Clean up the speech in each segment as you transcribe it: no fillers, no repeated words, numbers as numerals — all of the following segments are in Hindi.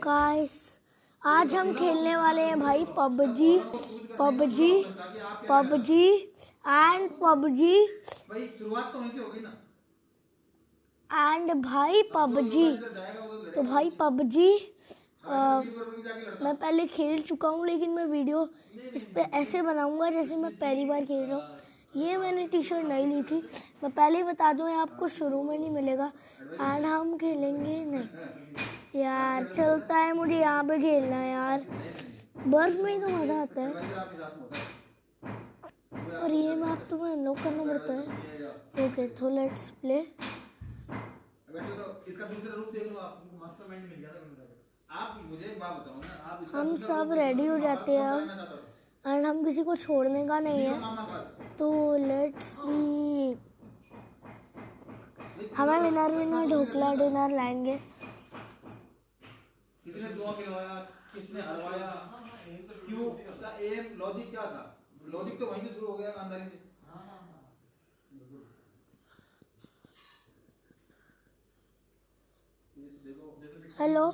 गाइस आज हम खेलने वाले हैं भाई PUBG PUBG PUBG and PUBG शुरुआत तो वहीं से होगी ना एंड भाई पबजी। तो भाई पबजी मैं पहले खेल चुका हूँ, लेकिन मैं वीडियो इस पे ऐसे बनाऊंगा जैसे मैं पहली बार खेल रहा हूँ। ये मैंने टी शर्ट नहीं ली थी, मैं पहले ही बता दूँ, आपको शुरू में नहीं मिलेगा। एंड हम खेलेंगे नहीं यार, चलता है मुझे यहाँ पे खेलना है यार, बर्फ में ही तो मज़ा आता है। और ये मैप तो मैं अनलॉक करना पड़ता है। ओके तो लेट्स प्ले। इसका दूसरा रूप देख लो, आपको मास्टरमाइंड मिल गया था। आप मुझे एक बात बताओ ना, आप इसका हम सब रेडी हो जाते हैं अब, एंड हम किसी को छोड़ने का नहीं है। तो लेट्स बी, हमें विनर ढोकला डिनर लाएंगे। किसने ड्रॉ करवाया, किसने हरवाया, क्यों, उसका एम लॉजिक क्या था? लॉजिक तो वहीं से शुरू हो गया ईमानदारी से। हेलो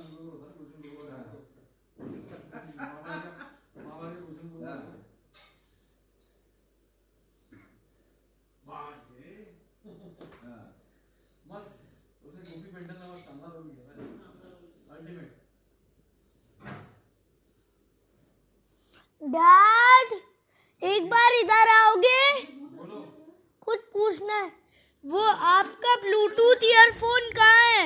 डैड, एक बार इधर आओगे, कुछ पूछना है। वो आपका ब्लूटूथ ईयरफोन कहाँ है?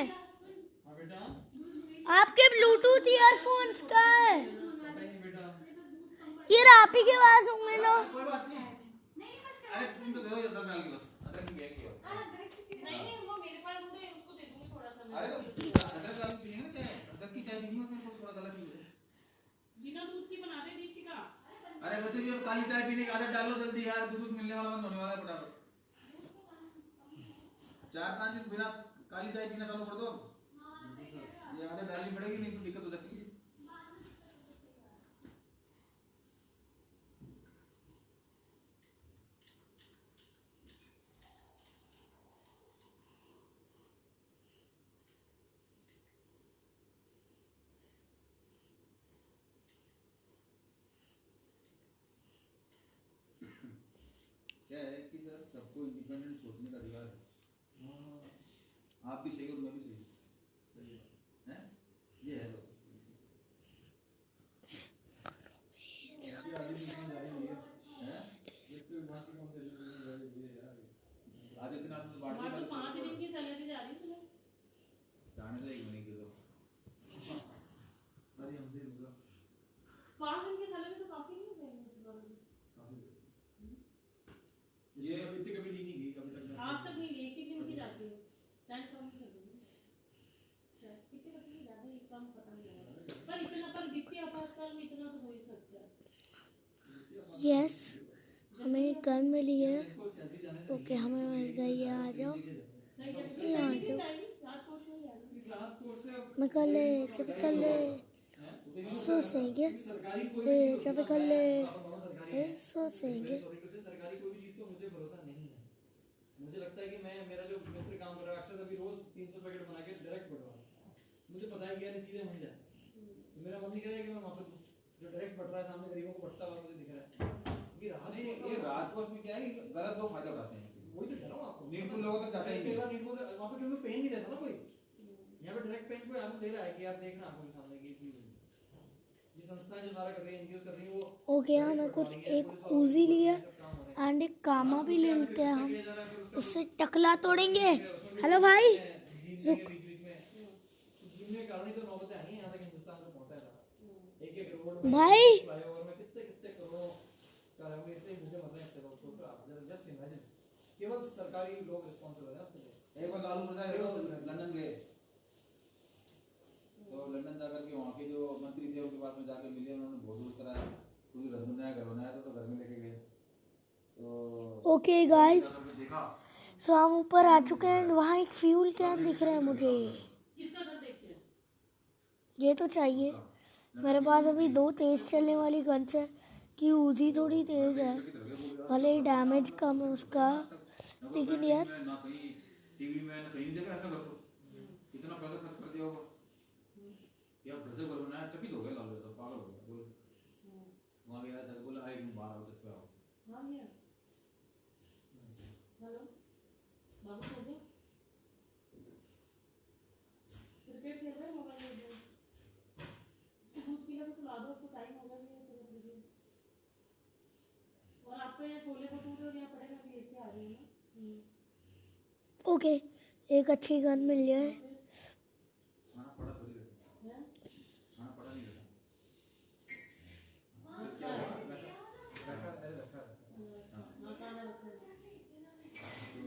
आपके ब्लूटूथ ईयरफोन्स कहाँ है? ये आप ही के पास होंगे ना? कोई बात नहीं, अरे तुम तो दे दो इधर डाल के बस, अदरक की बैग की नहीं वो मेरे पास होता है, उसको दे दूंगी थोड़ा सा मैं। अरे तो अदरक डाल के पीएंगे ना, चाय अदरक की चाय पीनी है, मेरे को थोड़ा गला पी ले, बिना दूध की बना दे दीप्ति का। अरे वैसे भी अब काली चाय पीने की आदत डाल लो जल्दी यार, दूध मिलने वाला बंद होने वाला है फटाफट। 4-5 दिन बिना काली चाय पीना चालू कर दो, ये आदत डालनी पड़ेगी, नहीं तो दिक्कत हो सकती है। क्या है कि सर सबको इंडिपेंडेंट सोचने का अधिकार है। आप भी सही हो, मैं भी सही है, ये है बस। आदित्यनाथ में बांट दिया, 5 दिन की सैलरी जा रही है जाने से 1 महीने की तो अरे हमसे 5 दिन की सैलरी तो काफी नहीं है, ये इतनी कभी ली नहीं गई अभी तक, आज तक नहीं ली, 1 दिन की जाती है, टाइम कम कर देंगे शायद, कितने कभी ज्यादा ही कम पता नहीं लगा, पर इतना पर वित्तीय आपातकाल में इतना तो हो ही सकता है। यस, हमें गन मिली है। ओके हमें मिल गई है, आ जाओ ये आ जाओ। मैं कर ले जब कर ले सो सेंगे, जब कर ले सो सेंगे। मुझे लगता है कि मैं मेरा जो मित्र काम कर रहा है अक्षर, अभी रोज 300 पैकेट बना के डायरेक्ट बढ़ रहा है, मुझे पता है कि यार सीधे मिल जाए, तो मेरा मन नहीं कर रहा है कि मैं वहां पर जो डायरेक्ट बढ़ रहा है सामने गरीबों को बढ़ता हुआ मुझे दिख रहा है। ये रात को उसमें क्या है कि गलत लोग फायदा उठाते हैं, वही तो कह रहा हूं आपको, नीडफुल लोगों तक जाते हैं, कई बार नीडफुल वहां पे क्योंकि पेन नहीं रहता ना कोई, यहां पे डायरेक्ट पेन कोई आदमी दे रहा है कि यार देखना आंखों के सामने की चीज, ये संस्थाएं जो सारा कर रही है, एनजीओ कर रही है, वो ओके हमें कुछ एक उजी लिया एंड एक कामा भी ले लेते हैं, हम उससे टकला तोड़ेंगे। हेलो भाई रुक, भाई केवल सरकारी लोग रिस्पांसिबल है। एक बार लालू प्रसाद लंदन गए, तो लंदन जाकर के वहाँ के जो मंत्री थे उनके पास में जाके मिले, उन्होंने बहुत दूर कराया, क्योंकि घर बनाया था, तो घर में लेके गए। तो ओके गाइस, सो हम ऊपर आ चुके हैं, वहाँ एक फ्यूल कैन दिख रहा है मुझे, ये तो चाहिए। मेरे पास अभी 2 तेज चलने वाली गन्स है, कि ऊजी थोड़ी तेज है, भले ही डैमेज कम है उसका, लेकिन यार टीवी में कहीं नहीं देखा ऐसा कर, इतना पैसा खर्च कर दिया होगा। चकित हो गया लालू यादव, पागल हो गया। बोले वहाँ गया था, बोला आए बाहर आओ, छत पे आओ। हेलो बाबू सो गया? क्रिकेट खेल रहे हैं मोबाइल में? दूध पीने को खिला दो, उसको टाइम होगा भी। और आपको ये छोले भटूरे और यहाँ पड़ेगा भी लेके आ रही है ना। ओके, एक अच्छी गन मिल जाए। खाना पड़ा थोड़ी रहता, खाना पड़ा नहीं रहता। फिर क्या हुआ? रखा अरे रखा हाँ खाना रखो। तो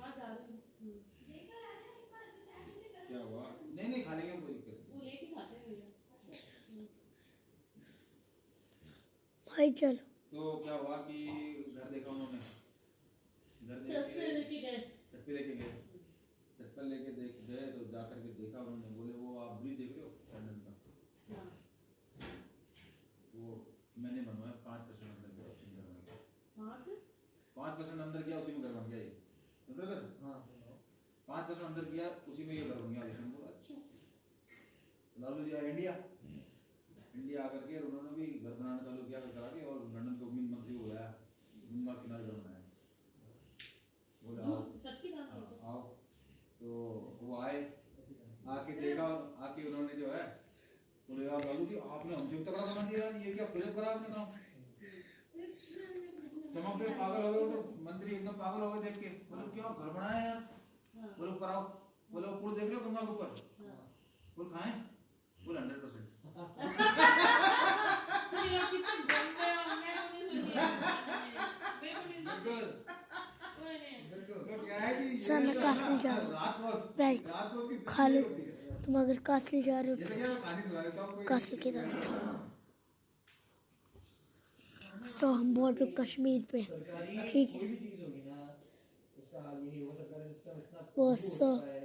हाँ जा रही हूँ। क्या हुआ? नहीं नहीं, खा लेंगे, कोई दिक्कत नहीं। वो लेके खाते हैं भैया। भाई चलो। तो क्या हुआ कि घर देखा उन्होंने, घर देख छत पे के लेके गए। छत पे लेके गए, छत पर लेके देख गए तो जा करके देखा उन्होंने। बोले वो आप ब्रिज देख रहे हो लंदन का, हाँ वो मैंने बनवाया 5% अंदर गया, उसी में घर बन गया। 5% अंदर गया, उसी में घर बन गया। ये सुन रहे सर? हाँ 5% अंदर किया, उसी में ये घर बन गया। इसने बोला अच्छा। लालू जी आए इंडिया आकर के, और उन्होंने भी घर बनाना चालू किया करा के, और लंदन के उम्मीद मंत्री को बुलाया, गंगा किनारे घर बनाया। बोले आओ सच्ची बात है। आओ। तो वो आए, आके देखा, आके उन्होंने जो है बोले यार लालू जी आपने हमसे भी तगड़ा बना दिया यार, ये क्या गजब करा आपने काम। चमक गए, पागल हो गए, तो मंत्री एकदम पागल हो गए देख के। बोले क्या घर बनाया यार? बोले कराओ। बोले पुल देख रहे हो गंगा के ऊपर? पुल खाएं? बोले 100%। तो क्या है कि सर मैं कासली जा रहा रात को हूँ। बैठ रात को किस खा लो। तुम अगर कासली जा रहे हो जैसे तो कि मैं कहानी सुना देता हूँ, कोई कासली की तरफ जाओ। तो हम बॉर्डर कश्मीर पे, सरकारी ठीक है। कोई भी चीज होगी ना उसका हाल यही होगा। सरकारी सिस्टम इतना बस भंगुर होता है,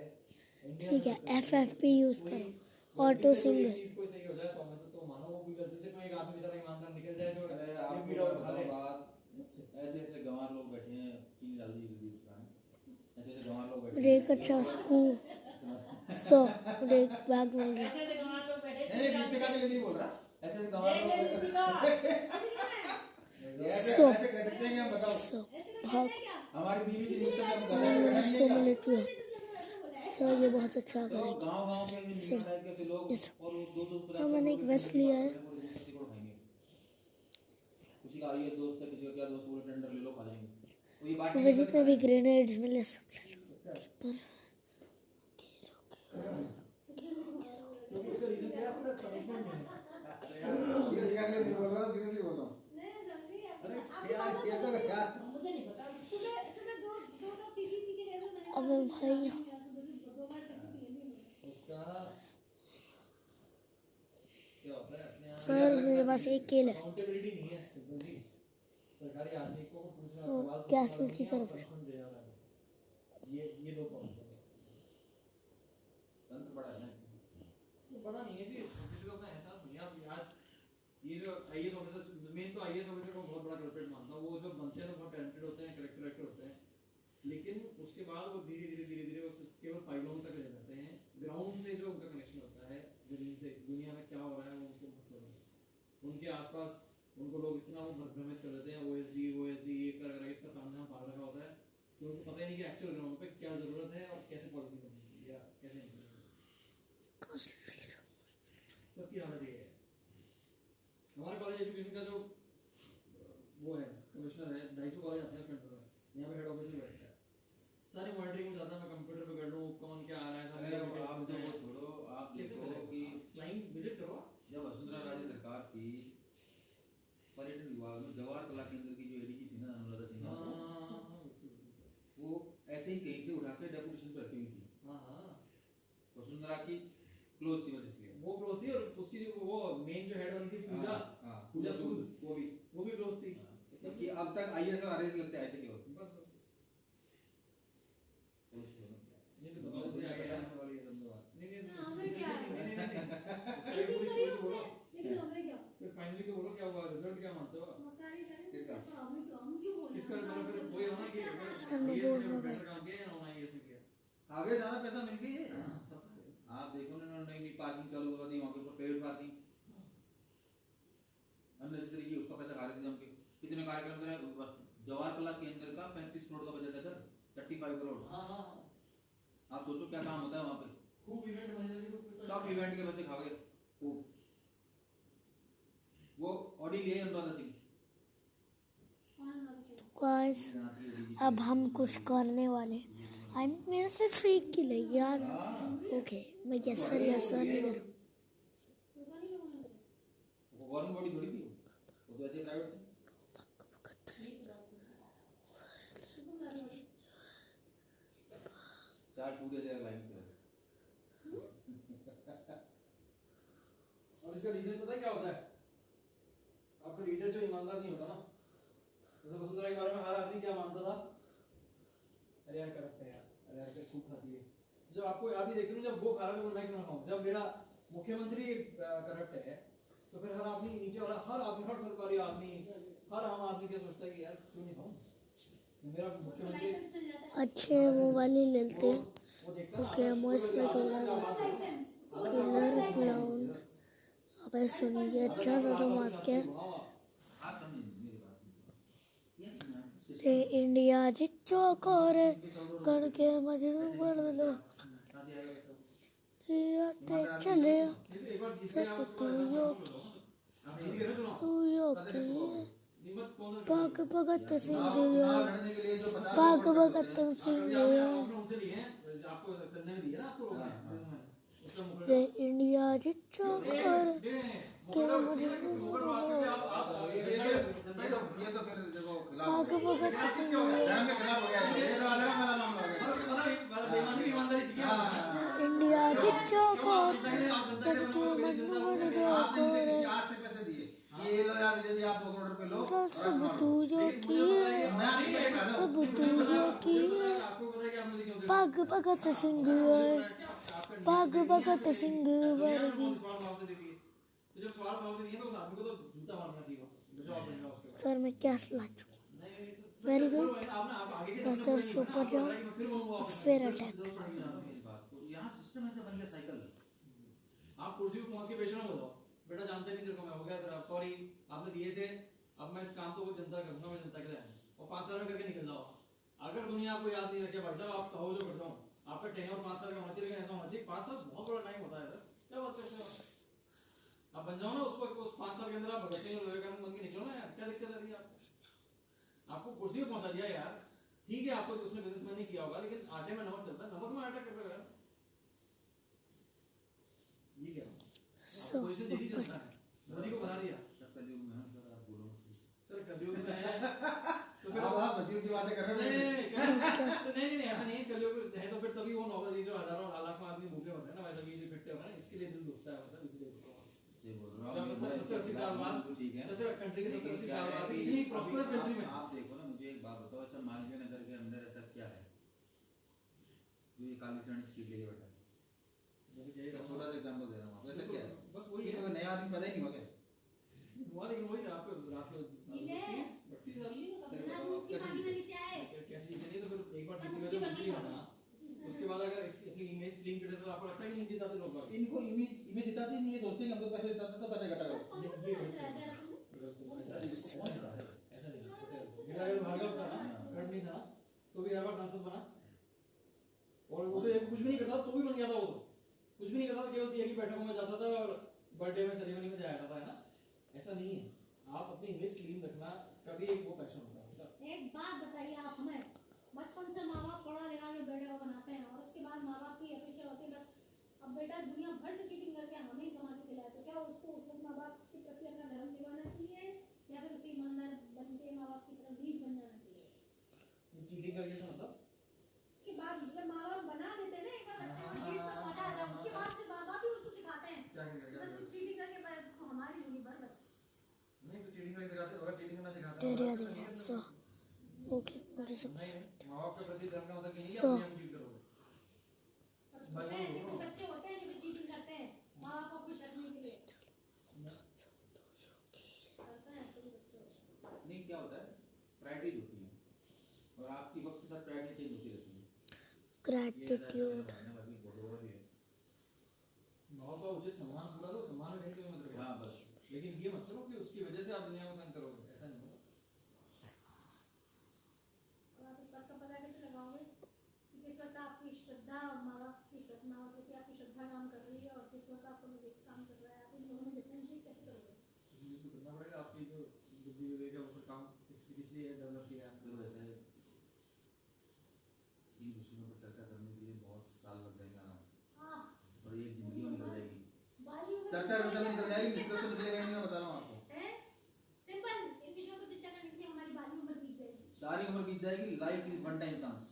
इंडिया ठीक में है, FFP यूज करो, ऑटो सिंगल। चीज कोई सही हो जाए 100 में से, तो मानो वो कोई गलती से कोई एक आदमी बेचारा ईमानदार निकल जाए जो अरे ये आपको वीडियो उठा ले। बताओ बात, ऐसे ऐसे गंवार लोग बैठे हैं, चीनी डाल दी वीडियो दिखाने, ऐसे ऐसे गंवार लोग बैठे और हैं। एक अच्छा स्कूल 100 और एक बैग मिल गया। ऐसे दुकान लोग बैठे नहीं नहीं, रिक्शे का के लिए नहीं बोल रहा, ऐसे ऐसे गंवार लोग देख बैठे ले हैं। ऐसे सो। ऐसे कह सकते हैं कि हम बताओ 100 भाग हमारी बीवी की जिंदगी हम घर 9 में मिनट्स नहीं 4 है मिनट हुआ। सर ये बहुत अच्छा तो करेगी। गांव गांव के मीटिंग टाइप के लोग और दो दो तो मैंने एक वेस्ट लिया है। किसी को खाएंगे, किसी का आइए दोस्त है, किसी का क्या दोस्त, बोले टेंडर ले लो खा जाएंगे। तो ये बात तो नहीं वे है जितने भी ग्रेनेड्स मिले सब ले लो। पर क्योंकि उसका रीजन क्या है? अपना पनिशमेंट नहीं है। ये सिखा के नहीं बोल रहा, सीरियसली बोल रहा हूं। अरे यार ये तो यार मुझे नहीं पता। अबे भाई उसका क्या होता है अपने यहाँ सर मेरे पास एक केल है। अकाउंटेबिलिटी नहीं है सिंपल जी। सरकारी आदमी को पूछना, तो सवाल कैसल की पूछना, तरफ punishment देना है। ये दो पॉइंट है। तंत्र बड़ा है ना। तो बड़ा नहीं है जी, किसी को अपना एहसास नहीं है। आप आज ये जो आईएएस ऑफिसर, मेन तो आईएएस ऑफिसर को बहुत बड़ा कल्प्रिट मानता हूँ। वो जो बनते हैं तो बहुत टैलेंटेड होते हैं, करेक्टर होते हैं, लेकिन उसके बाद वो धीरे धीरे वो केवल फाइलों तक रह जाते हैं। ग्राउंड से जो उनका कनेक्शन होता है जमीन से, दुनिया में क्या हो रहा है वो उनको मतलब है। उनके आसपास उनको लोग इतना वो भ्रमित कर देते हैं, ओएसडी ये कर इतना तामझाम पाल रखा होता है कि उनको पता ही नहीं कि एक्चुअल ग्राउंड पे क्या जरूरत है और कैसे पॉलिसी करनी चाहिए या कैसे सबकी हालत ये है। हमारे कॉलेज एजुकेशन का जो वो है कमिश्नर है, 250 कॉलेज आते हैं उसके अंदर में, यहाँ पे हेड ऑफिस में बैठता है, सारी मॉनिटरिंग में जाता है। मैं कंप्यूटर पे कर लूँ कौन क्या आ रहा है, अरे सारे अब आप तो वो छोड़ो, आप कैसे देखो करें? कि क्लाइंट विजिट करो। जब वसुंधरा राजे सरकार की, पर्यटन विभाग में जवाहर कला केंद्र की जो एडीजी थी ना, अनुराधा सिन्हा, वो ऐसे ही कहीं से उठा के डेपुटेशन पे रखी हुई थी। वसुंधरा की क्लोज थी बस इसलिए। वो क्लोज थी, और उसकी जो वो मेन जो हेड बनी थी पूजा, हाँ, पूजा सूद, वो भी क्लोज थी। कि अब तक आईएएस और आरएएस लगते आए थे केवल। बस तो उसको नहीं तो बताओ क्या है बताने वाली ये धन्यवाद। फिर फाइनली तो बोलो क्या हुआ, रिजल्ट क्या मानते हो किसका? इसका? मतलब फिर वही होना कि सामने ये बोर्ड में बेटर काम किया या नॉन आईएएस ने किया। आगे जाना पैसा मिल गई है। आप देखो ना, नई नई पार्किंग चालू करवा दी वहाँ के ऊपर, प्राइवेट पार्किंग कार्यक्रम करा, जवाहर कला केंद्र का 35 करोड़ का बजट है सर, 35 करोड़। हाँ हाँ आप सोचो क्या काम होता है वहाँ पे, खूब इवेंट मैनेजर सब इवेंट के बच्चे खा गए खूब। वो ऑडी लिए अनुराधा सिंह। गाइस अब हम कुछ करने वाले। आई मेरे से फेक की लगी यार। ओके मैं यस सर नहीं कर। वो गवर्नमेंट बॉडी थोड़ी थी, वो तो ऐसे प्राइवेट थी। चार टूटे से लाइन पे। और इसका रीजन पता है क्या होता है? आपका लीडर जो ईमानदार नहीं होता ना, जैसे वसुंधरा के बारे में हर आदमी क्या मानता था, अरे यार करप्ट है यार, अरे यार क्या खूब खाती है। जब आपको आदमी देखते हो जब वो खा रहा है तो मैं क्यों ना खाऊं। जब मेरा मुख्यमंत्री करप्ट है तो फिर हर आदमी नीचे वाला, हर आदमी, हर सरकारी आदमी, हर आम आदमी क्या सोचता है कि यार क्यों नहीं खाऊं, मेरा मुख्यमंत्री अच्छे वो वाली लेते हैं। वो देखता है ओके मोस्ट पे जोड़ा किलर क्लाउन। अबे सुनिए अच्छा सा मास्क है। ते इंडिया जिच्चो कोरे करके मजनू कर लो ते चले सब तू यो की पाक भगत सिंह पाक भगत सिंह ते इंडिया जिच्चो कोरे के मजनू कर लो पाक भगत सिंह इंडिया जिच्चो कोरे करके मजनू कर लो ये लो यार विजय जी, आप 2 करोड़ रुपए लो। सब तू जो की सब तू जो की पाक भगत सिंह पाक भगत सिंह वर्गी। जब सवाल भाव से दिए तो उस आदमी को तो जूता मारना चाहिए जवाब देगा उसके। सर मैं क्या ला चुका। वेरी गुड मास्टर सुपर जाओ फिर अटैक। यहाँ सिस्टम ऐसे बन गया साइकिल। आप कुर्सी पे पहुंच के बेचना बोलो, बेटा जानते नहीं तेरे को मैं हो गया तेरा, सॉरी आपने दिए थे, अब मैं काम तो वो जनता करूंगा, मैं जनता के लिए और 5 साल में करके निकल जाओ। अगर दुनिया आपको याद नहीं रखे भाई साहब, आप कहो जो करता हूँ, आपका टेन्योर 5 साल का होना चाहिए, लेकिन ऐसा होना चाहिए 5 साल बहुत बड़ा टाइम होता है सर, क्या बात करते हो आप बन जाओ ना उस वक्त, उस 5 साल के अंदर आप भगत सिंह और विवेकानंद बन के निकलो ना यार, क्या दिक्कत आ रही है आपको? आपको कुर्सी पे पहुंचा दिया यार, ठीक है आपको उसने बिजनेसमैन नहीं किया होगा, लेकिन आटे में नमक चलता है, नमक में आटा कर रहे हो ये क्या पोजीशन दे दी जनता ने, मोदी को बना दिया। कलयुग में सर आप बोलो सर कलयुग में है तो फिर आप बच्चों की बातें कर रहे हैं। नहीं ऐसा नहीं है, कलयुग है तो फिर तभी वो नौबल जो हजारों लाख में आदमी भूखे होते हैं ना, वैसे भी जो फिटते होते हैं इसके लिए दिल दुखता है, मतलब इसलिए ये बोल रहा हूं 70-80 साल बाद, ठीक है 70 कंट्री के 70-80 साल बाद इतनी प्रॉस्पेरस कंट्री में आप देखो ना, मुझे एक बात बताओ, ऐसा मालवीय नगर के अंदर ऐसा क्या है जो ये काली चरण सीट लेके बैठा है? छोटा सा एग्जांपल दे रहा हूं आपको, ऐसा क्या है? बस वही है, कोई नया आदमी पता ही नहीं होगा हुआ, लेकिन वही रात को कैसी नहीं तो फिर एक बार जीतेगा जो मंत्री बना, उसके बाद अगर इसकी अपनी इमेज क्लीन करे तो आपको लगता है कि नहीं जिताते लोग बात। इनको इमेज जिताते नहीं है, दोस्ती नहीं, हम लोग पैसे जिताते तो पैसे इकट्ठा करो। ऐसा नहीं भार्गव था ना, गढ़ नहीं था तो भी हर बार सांसद बना, और वो तो कुछ भी नहीं करता तो भी बन गया था, वो तो कुछ भी नहीं करता, केवल दिया की बैठकों में जाता था और बर्थडे में सेरेमनी में जाया जाता है ना, ऐसा नहीं है। आप अपनी इमेज क्लीन रखना का भी एक वो पैशन होता है। एक बात बताइए आप हमें, बचपन से माँ बाप पढ़ा लिखा के बेटे को बनाते हैं और उसके बाद माँ बाप की अपेक्षा होती है बस अब बेटा दुनिया भर से चीटिंग करके हमें ही कमा के खिलाए, तो क्या उसको उस वक्त माँ बाप के प्रति अपना धर्म निभाना चाहिए या फिर उसे ईमानदार बन के माँ बाप की तरफ भी बन जाना चाहिए? चीटिंग करके मतलब उसके बाद जब माँ बाप बना देते हैं ना एक बार बच्चे को चीज सब पता है, उसके बाद से माँ बाप ही उसको सिखाते हैं चीटिंग करके हमारी होगी बस नहीं, तो चीटिंग करके सिखाते, अगर चीटिंग करना सिखाते तेरे आदमी सो ओके मुझे सब माँ बाप के प्रति धर्म का मतलब कि नहीं है आप चीट करोगे। ऐसे कुछ बच्चे होते हैं जो चीटिंग करते हैं माँ बाप को खुश रखने के लिए, करते हैं ऐसे भी बच्चे होते हैं। नहीं क्या होता है, प्रायोरिटीज होती है और आपकी वक्त के साथ प्रायोरिटी चेंज होती रहती है। ग्रैटिट्यूड माँ का उचित सम्मान पूरा दो, सम्मान में कहीं कोई मतलब हाँ बस, लेकिन ये मत करो कि उसकी वजह से आप दुनिया में तंग करोगे, ऐसा नहीं होगा। लेकिन निष्कर्ष तो निकलेगा ही नहीं, मैं बता रहा हूँ आपको। सिंपल, इन विषयों पर चर्चा करने के लिए हमारी बारी उम्र बीत जाएगी। सारी उम्र बीत जाएगी। Life is one time chance,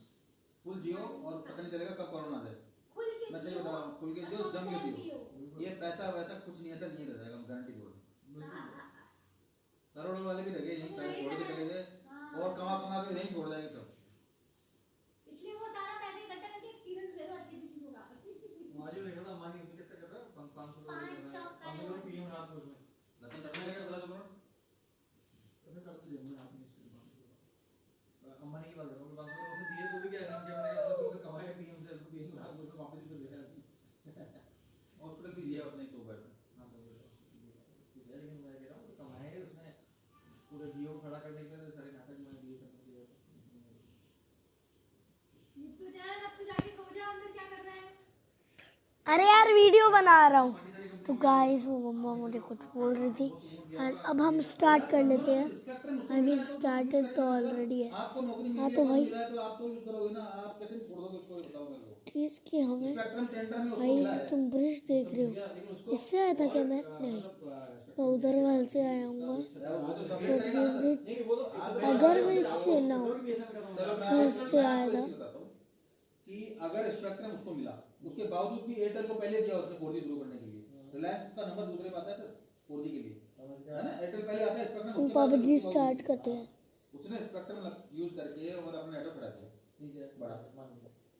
full जियो और पता नहीं चलेगा कब कोरोना आ जाए। खुल के मैं सही जियो, बता रहा हूँ, खुल के जियो, जम के जियो। जियो। ये पैसा वैसा कुछ नहीं, ऐसा नहीं रह जाएगा, गारंटी बोल रहा हूँ। हाँ, करोड़ों वाले भी रह गए यहीं, सारे छोड़ के चले गए और कमा कमा के यहीं छोड़ जाएंगे सब। इसलिए वो सारा पैसा इकट्ठा करके एक्सपीरियंस ले लो अच्छी अच्छी चीजों का। मारियो देखा था, मारियो कितना कर रहा है, 500 500 पीएम रात को उसमें रतन टाटा क्या कर रहा था? अपने कर तो जम्मू रात में इसके अंबानी की बात कर रहा हूँ, 500 उसे दिए तो भी क्या है कि मैंने कहा तो कमाया पीएम से, तो पीएम रात को वापस ही तो दिया हॉस्पिटल भी दिया उसने 100 बेड। हाँ सब लेकिन मैं कह रहा हूँ तो कमाया है उसने पूरे जियो को खड़ा करने के लिए, सारे नाटक में दिए सब दिए। तू जा, अब तू जाके सो जा, अंदर क्या कर रहा है? अरे यार वीडियो बना रहा हूँ। तो गाइस वो मम्मा मुझे कुछ बोल रही थी एंड अब हम स्टार्ट कर लेते हैं। आई मीन स्टार्टेड तो ऑलरेडी है। आपको नौकरी हाँ मिली तो है, भाई मिला है तो आप तो यूज करोगे ना, आप कैसे छोड़ दोगे उसको, ये बताओ मेरे को। चीज की हमें स्पेक्ट्रम टेंडर में उसको भाई मिला है। तुम ब्रिज देख रहे हो, इससे आया था क्या मैं? नहीं, मैं उधर वाल से आया हूँ। वो तो सबमिट करेगा ना सर। नहीं वो तो अगर मैं इससे ना चलो मैं घर आपको से आया था। बताता हूँ कि अगर स्पेक्ट्रम उसको मिला, उसके बावजूद भी एयरटेल को पहले दिया उसने 4G शुरू करने के लिए। रिलायंस का नंबर दूसरे में आता है सर 4G के लिए, है ना? एयरटेल पहले आता है, स्पेक्ट्रम हम उसके बाद पबजी उसको स्टार्ट करते हैं। उसने स्पेक्ट्रम यूज करके और अपना नेटवर्क बढ़ा दिया। ठीक है बड़ा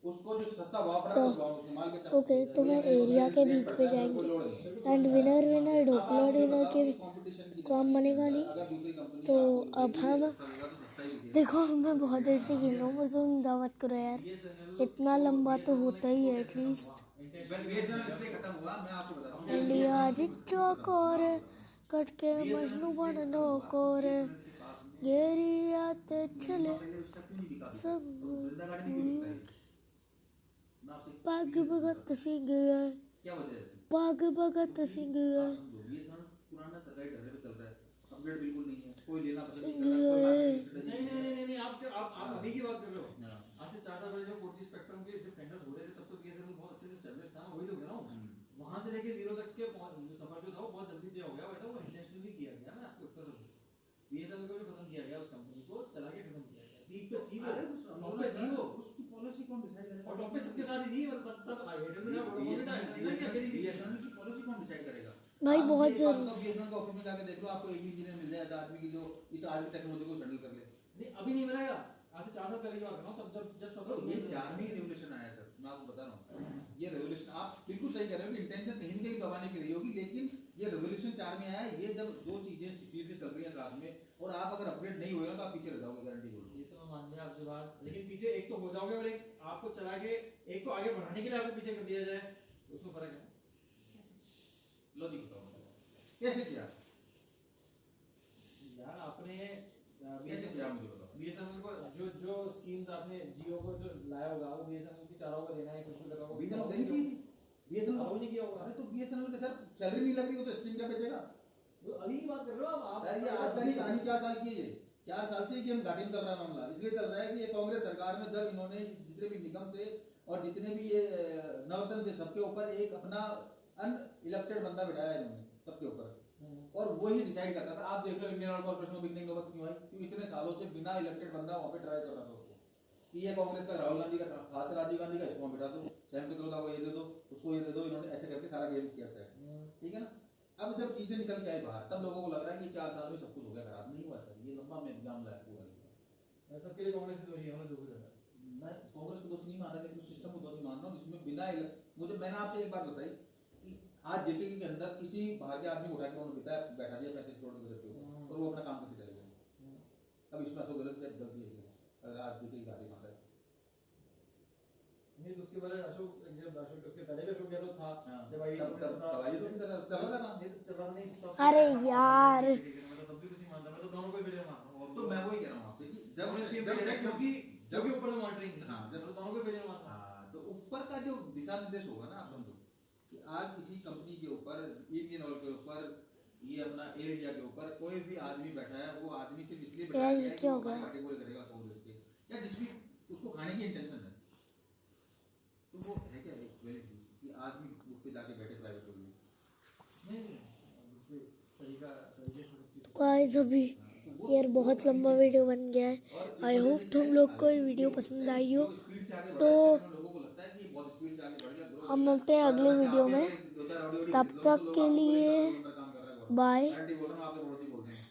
उसको जो सस्ता भाव पड़ा तो भाव उसने माल बेचा। ओके तो मैं एरिया के बीच पे जाएंगे and winner winner dhokla dinner के काम बनेगा नहीं। अगर दूसरी कंपनी तो अब हम देखो मैं बहुत देर से खेल रहा हूँ, पर तुम दावत करो यार, इतना लंबा तो होता ही है एटलीस्ट। खत्म हुआ, मैं आपको बता रहा हूँ। इंडिया जिट्टो कोर कटके मजनू बननो कोर गेरी आते चले सब पाग भगत सिंह है, क्या वजह है? पाग भगत सिंह है, पुराना सरकारी ढर्रे पे चल रहा है, अपग्रेड बिल्कुल नहीं है, कोई लेना पसंद सिंह नहीं कर रहा, कोई नहीं नहीं नहीं नहीं आप अभी की बात कर रहे हो। हाँ। आज से 4 साल पहले जो 4G स्पेक्ट्रम के जब टेंडर्स हो रहे थे तब तो बीएसएनएल बहुत अच्छे से एस्टैब्लिश था, वही तो कह रहा हूँ। वहां से लेके जीरो तक के जो सफर जो था वो बहुत जल्दी तय हो गया, वैसा वो इंटेंशनली किया गया ना, आपको इतना सब बीएसएनएल को भी खत्म किया गया, उस कंपनी को चला के खत्म किया गया। पीक पे थी वो, उसकी पॉलिसी कौन डिसाइड करेगा? और टॉप पे सबके साथ ही थी, और तब एयरटेल में बीएसएनएल की पॉलिसी कौन डिसाइड करेगा? भाई बहुत आप जरूरी। बीएसएनएल का ऑफिस में जाके देख लो, आपको एक इंजीनियर मिल जाए आदमी की जो इस आज की टेक्नोलॉजी को हैंडल कर ले। नहीं अभी नहीं मिलेगा, आज से 4 साल पहले की बात कर रहा हूँ, तब जब सब तो ये 4 में ही रेवोल्यूशन आया सर, मैं आपको बता रहा हूँ। ये रेवोल्यूशन आप बिल्कुल सही कह रहे हो कि इंटेंशन कहीं ना कहीं दबाने की रही होगी, लेकिन ये रेवोल्यूशन 4 में आया। ये जब दो चीजें स्पीड से चल रही हैं साथ में और आप अगर अपग्रेड नहीं हुए तो आप पीछे रह जाओगे, गारंटी बोल। ये तो मैं मान लिया आपकी बात, लेकिन पीछे एक तो हो जाओगे और एक आपको चला के एक को आगे बढ़ाने के लिए आपको पीछे कर दिया जाए, उसमें फर्क है। लॉजिक बताओ कैसे किया यार आपने कैसे किया मुझे बताओ। बीएसएनएल को जो स्कीम्स आपने जियो को जो लाया होगा वो बीएसएनएल की चारों को देना है, कुछ भी लगा होगा बीएसएनएल देनी चाहिए थी, बीएसएनएल नहीं किया होगा। अरे तो बीएसएनएल के सर सैलरी नहीं लग रही तो स्कीम क्या बेचेगा? वो अभी की बात कर रहे हो आप यार ये आज का नहीं, कहानी 4 साल की है। 4 साल से ये घाटी में चल रहा है मामला, इसलिए चल रहा है कि ये कांग्रेस सरकार में जब इन्होंने जितने भी निगम थे और जितने भी ये नवरत्न थे सबके ऊपर एक अपना अनइलेक्टेड बंदा बिठाया इन्होंने सबके ऊपर, और वही डिसाइड करता था। आप देख लो इंडियन ऑयल कॉर्पोरेशन को बिकने की नौबत क्यों आई? क्योंकि इतने सालों से बिना इलेक्टेड बंदा वहाँ पे ट्राई कर रहा था उसको कि ये कांग्रेस का राहुल गांधी का हाथ राजीव गांधी का, इसको बिठा दो, सैम पित्रोदा को ये दे दो, उसको ये दे दो, इन्होंने ऐसे करके सारा गेम किया सर, ठीक है ना? अब जब चीजें निकल के आई बाहर तब लोगों को लग रहा है कि 4 साल में सब कुछ हो गया, खराब नहीं हुआ सर, ये लंबा में मामला है पूरा। सबके लिए कांग्रेस दोषी है, जो कुछ है। मैं कांग्रेस को दोष नहीं मान रहा, लेकिन सिस्टम को दोषी मान रहा हूँ जिसमें बिना मुझे मैंने आपसे एक बात बताई कि आज जेपीके के अंदर किसी बाहर के आदमी उठा के उन्होंने बैठा दिया 35 करोड़ के व्यक्ति और वो अपना काम करके चले गए। अब इसमें असो गलत गलती है अगर आज जेपीके गाड़ी मार रहा है नहीं तो उसके पहले अशोक जब अशोक उसके पहले भी अशोक गहलोत था, जब आई तब चल रहा था काम। चल रहा नहीं तब अरे यार मतलब तब भी कुछ नहीं मानता, मैं तो दोनों को ही फेलियर मानता हूँ। तो मैं वही कह रहा हूँ आपसे कि जब क्योंकि जब भी ऊपर मॉनिटरिंग, हाँ जब तो दोनों को फेलियर मानता हूँ। हाँ तो ऊपर का जो दिशा निर्देश होगा ना, आप समझो कि आज किसी कंपनी के ऊपर, इंडियन ऑयल के ऊपर, ये अपना एयर इंडिया के ऊपर कोई भी आदमी बैठा है, वो आदमी सिर्फ इसलिए बैठा है कि क्या हो गया? कैटेगरी करेगा कांग्रेस के या जिस भी उसको खाने की इंटेंशन है, तो वो है क्या एक वैलिड चीज कि आदमी उठ के जाके बैठे प्राइवेट में। नहीं गाइस अभी यार बहुत लंबा वीडियो बन गया है। आई होप तुम लोग को ये वीडियो पसंद आई हो। स्पीड से आगे बढ़ तो रहा है, लोगों को लगता है कि बहुत स्पीड से आगे बढ़ गया bro। हम मिलते हैं अगले वीडियो में, दो चार ऑडियो तब तक के लिए बाय। बोल रहा हूँ, आपके पड़ोसी बोलते हैं।